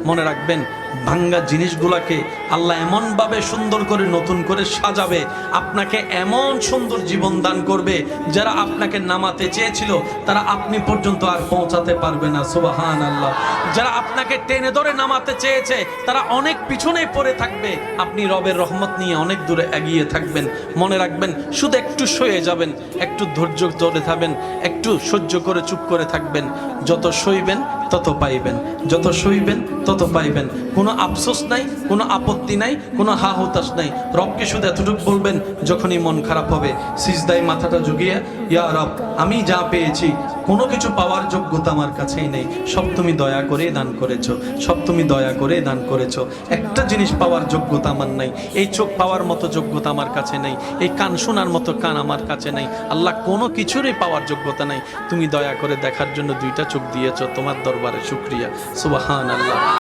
মনে রাখবেন ভাঙ্গা জিনিসগুলোকে আল্লাহ এমনভাবে সুন্দর করে নতুন করে সাজাবে, আপনাকে এমন সুন্দর জীবন দান করবে, যারা আপনাকে নামাতে চেয়েছিল তারা আপনি পর্যন্ত আর পৌঁছাতে পারবে না। সুবহানাল্লাহ। যারা আপনাকে টেনে ধরে নামাতে চেয়েছে তারা অনেক পিছনে পড়ে থাকবে, আপনি রবের রহমত নিয়ে অনেক দূরে এগিয়ে থাকবেন। মনে রাখবেন, শুধু একটু সয়ে যাবেন, একটু ধৈর্য ধরে থাকবেন, একটু সহ্য করে চুপ করে থাকবেন। যত সইবেন তত পাইবেন, যত সইবেন তত পাইবেন। কোনো আফসোস নাই, কোনো আপত্তি নাই, কোনো হা হুতাশ নাই। রবকে শুধু এতটুকু বলবেন যখনই মন খারাপ হবে, সিজদায় মাথাটা ঝুঁকিয়ে, ইয়া রব, আমি যা পেয়েছি কোনো কিছু পাওয়ার যোগ্যতা আমার কাছেই নেই, সব তুমি দয়া করে দান করেছো, সব তুমি দয়া করে দান করেছো। একটা জিনিস পাওয়ার যোগ্যতা আমার নাই, এই চোখ পাওয়ার মতো যোগ্যতা আমার কাছে নেই, এই কান শোনার মতো কান আমার কাছে নেই। আল্লাহ, কোনো কিছুরই পাওয়ার যোগ্যতা নাই, তুমি দয়া করে দেখার জন্য দুইটা চোখ দিয়েছো, তোমার দরবারে শুকরিয়া। সুবহানাল্লাহ।